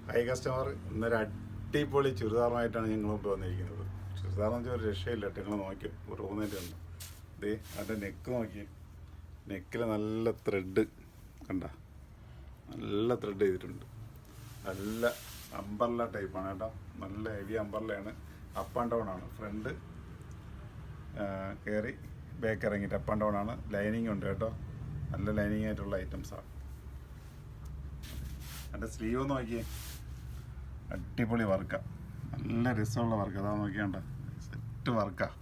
High customer, ഇന്നൊരു അടിപൊളി ചുരിദാറുമായിട്ടാണ് ഞങ്ങൾ മുമ്പ് വന്നിരിക്കുന്നത്. ചുരിദാറെന്ന് വെച്ചാൽ ഒരു രക്ഷയില്ല കേട്ടോ. നിങ്ങൾ നോക്കി റൂമിൻ്റെ ഉണ്ട്. ഇത് അതിൻ്റെ നെക്ക് നോക്കി, നെക്കിൽ നല്ല ത്രെഡ് കണ്ട, നല്ല ത്രെഡ് ചെയ്തിട്ടുണ്ട്. നല്ല അമ്പർല ടൈപ്പാണ് കേട്ടോ. നല്ല ഹെവി അമ്പർലയാണ്. അപ്പ് ആൻഡ് ഡൗൺ ആണ്. ഫ്രണ്ട് കയറി ബാക്ക് ഇറങ്ങിയിട്ട് അപ്പ് ആൻഡ് ഡൗൺ ആണ്. ലൈനിങ് ഉണ്ട് കേട്ടോ. നല്ല ലൈനിങ് ആയിട്ടുള്ള ഐറ്റംസാണ്. എൻ്റെ സ്ലീവ് നോക്കിയേ, അടിപൊളി വർക്കാണ്. നല്ല രസമുള്ള വർക്ക്. അതാ നോക്കിയാണ്ട സെറ്റ് വർക്കാണ്.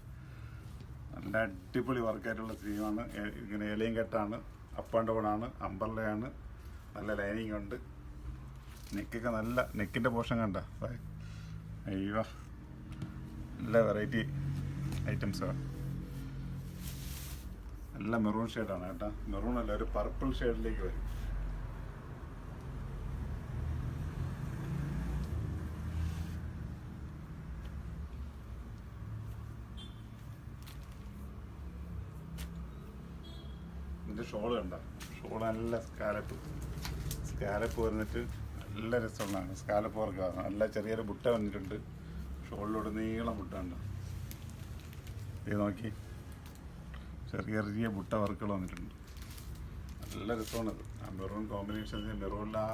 നല്ല അടിപൊളി വർക്കായിട്ടുള്ള സ്ലീവാണ്. ഇങ്ങനെ ഇലയും കെട്ടാണ്. അപ്പ് ആൻഡ് ഡൗൺ ആണ്. അമ്പർലയാണ്. നല്ല ലൈനിങ് ഉണ്ട്. നെക്കൊക്കെ നല്ല നെക്കിൻ്റെ പോർഷൻ കണ്ട. അയ്യോ, നല്ല വെറൈറ്റി ഐറ്റംസാണ്. നല്ല മെറൂൺ ഷെയ്ഡാണ് കേട്ടോ. മെറൂൺ അല്ല, ഒരു പർപ്പിൾ ഷെയ്ഡിലേക്ക് വരും. ഇതിൻ്റെ ഷോള് കണ്ട. ഷോള് നല്ല സ്കാലപ്പ് വന്നിട്ട് നല്ല രസമുള്ളതാണ്. സ്കാലപ്പ് വർക്കാണ്. നല്ല ചെറിയൊരു ബുട്ട വന്നിട്ടുണ്ട്. ഷോളിലൂടെ നീളം ബുട്ട ഉണ്ട്. ഇത് നോക്കി, ചെറിയ ബുട്ട വർക്കുകൾ വന്നിട്ടുണ്ട്. നല്ല രസമാണത്. ആ മെറൂൺ കോമ്പിനേഷൻ, മെറൂണിൽ ആ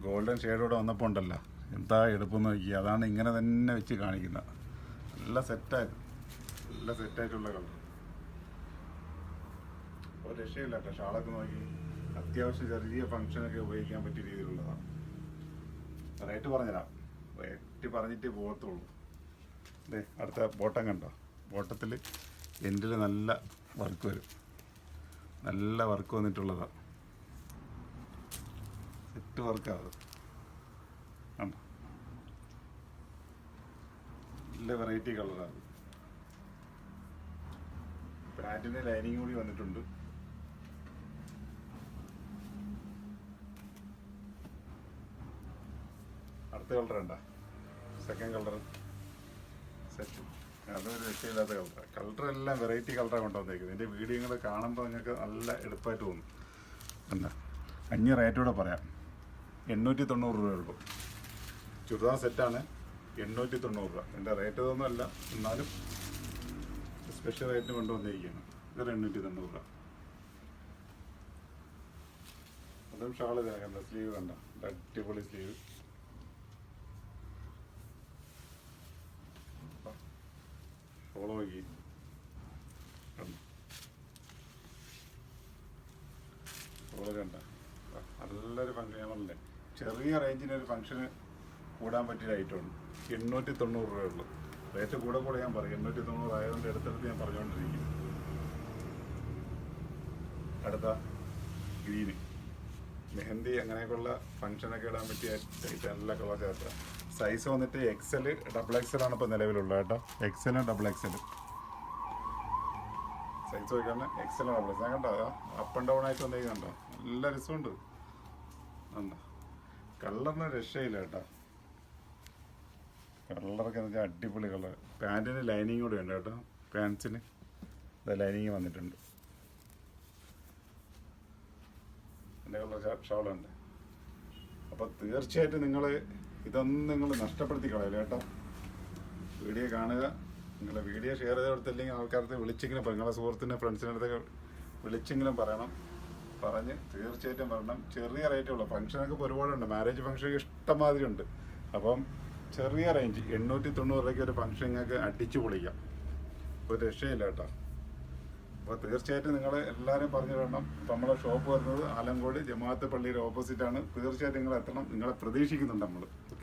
ഗോൾഡൻ ഷെയ്ഡോടെ വന്നപ്പോൾ ഉണ്ടല്ലോ, എന്താ എടുപ്പെന്ന് നോക്കി. അതാണ് ഇങ്ങനെ തന്നെ വെച്ച് കാണിക്കുന്നത്. നല്ല സെറ്റായിട്ടുള്ള കളർ. ഒരു രക്ഷയില്ല കേട്ടോ. ഷാളൊക്കെ നോക്കി, അത്യാവശ്യം ചെറിയ ഫംഗ്ഷനൊക്കെ ഉപയോഗിക്കാൻ പറ്റിയ രീതിയിലുള്ളതാണ്. റേറ്റ് പറഞ്ഞുതരാം. റേറ്റ് പറഞ്ഞിട്ടേ പോകത്തുള്ളൂ. അതെ, അടുത്ത ബോട്ടം കണ്ടോ. ബോട്ടത്തിൽ എൻഡിൽ നല്ല വർക്ക് വരും. നല്ല വർക്ക് വന്നിട്ടുള്ളതാണ്. സെറ്റ് വർക്കാണ് അത്. കണ്ടോ, നല്ല വെറൈറ്റി കളറാണ്. പാൻറ്റിന് ലൈനിങ് കൂടി വന്നിട്ടുണ്ട്. അടുത്ത കളർ ഉണ്ടോ, സെക്കൻഡ് കളർ സെറ്റ്. അതൊരു രക്ഷയില്ലാത്ത കളറെല്ലാം വെറൈറ്റി കളറാണ് കൊണ്ടുവന്നേക്കുന്നത്. ഇതിൻ്റെ വീഡിയോകൾ കാണുമ്പോൾ നിങ്ങൾക്ക് നല്ല എളുപ്പമായിട്ട് തോന്നും. എന്താ 5 റേറ്റൂടെ പറയാം. 890 രൂപയുള്ളൂ. ചുരിദാർ സെറ്റാണ് 890 രൂപ. എൻ്റെ റേറ്റ് ഇതൊന്നുമല്ല, എന്നാലും സ്പെഷ്യൽ റേറ്റ് കൊണ്ടുവന്നിരിക്കുകയാണ്. ഇതൊരു 890 രൂപ. അതും ഷാള് കണ്ട, സ്ലീവ് കണ്ട, അടിപൊളി സ്ലീവ്. ഷോള് നോക്കി, ഷോള് കണ്ട. നല്ലൊരു ഫംഗ്ഷൻ. ഞങ്ങളല്ലേ ചെറിയ റേഞ്ചിന് ഒരു ഫംഗ്ഷന് കൂടാൻ പറ്റിയ ഐറ്റമാണ്. 890 രൂപയുള്ളൂ. റേറ്റ് കൂടെ ഞാൻ പറയും. 890 ആയതുകൊണ്ട് എടുത്തെടുത്ത് ഞാൻ പറഞ്ഞുകൊണ്ടിരിക്കും. അടുത്ത ഗ്രീന്, മെഹന്തി അങ്ങനെയൊക്കെയുള്ള ഫംഗ്ഷനൊക്കെ ഇടാൻ പറ്റിയ നല്ല കളർ ചേർത്ത. സൈസ് വന്നിട്ട് XL, XXL ആണ് ഇപ്പോൾ നിലവിലുള്ള കേട്ടോ. XL, XXL സൈസ് നോക്കിയാണ്. XL, XXL ഞാൻ കണ്ടോ. അപ്പ് ആൻഡ് ഡൗൺ ആയിട്ട് വന്നേക്ക് കണ്ടോ. നല്ല രസമുണ്ട്. എന്താ കളറിന് രക്ഷയില്ല കേട്ടോ. കളറൊക്കെ എന്ന് വെച്ചാൽ അടിപൊളി കളർ. പാൻറ്റിന് ലൈനിങ് കൂടെ ഉണ്ട് കേട്ടോ. പാൻസിന് ലൈനിങ് വന്നിട്ടുണ്ട്. എൻ്റെ കളർ ഷോളുണ്ട്. അപ്പോൾ തീർച്ചയായിട്ടും ഇതൊന്നും നിങ്ങൾ നഷ്ടപ്പെടുത്തി കളയില്ല കേട്ടോ. വീഡിയോ കാണുക. നിങ്ങളുടെ വീഡിയോ ഷെയർ ചെയ്ത് കൊടുത്തില്ലെങ്കിൽ ആൾക്കാർക്ക് വിളിച്ചെങ്കിലും പറയും. നിങ്ങളുടെ സുഹൃത്തിൻ്റെ ഫ്രണ്ട്സിൻ്റെ അടുത്തൊക്കെ വിളിച്ചെങ്കിലും പറയണം. പറഞ്ഞ് തീർച്ചയായിട്ടും പറയണം. ചെറിയ റേറ്റുള്ള ഫംഗ്ഷനൊക്കെ ഇപ്പോൾ ഒരുപാടുണ്ട്. മാരേജ് ഫംഗ്ഷനൊക്കെ ഇഷ്ടംമാതിരി ഉണ്ട്. അപ്പം ചെറിയ റേഞ്ച് 890 രൂപയ്ക്ക് ഒരു ഫംഗ്ഷൻ നിങ്ങൾക്ക് അടിച്ചു പൊളിക്കാം. ഒരു രക്ഷയില്ല കേട്ടോ. അപ്പോൾ തീർച്ചയായിട്ടും നിങ്ങൾ എല്ലാവരും പറഞ്ഞു തരണം. ഇപ്പം നമ്മളെ ഷോപ്പ് വരുന്നത് ആലങ്കോട് ജമാഅത്ത് പള്ളിയുടെ ഓപ്പോസിറ്റാണ്. തീർച്ചയായിട്ടും നിങ്ങൾ എത്തണം. നിങ്ങളെ പ്രതീക്ഷിക്കുന്നുണ്ട് നമ്മൾ. ഓക്കെ.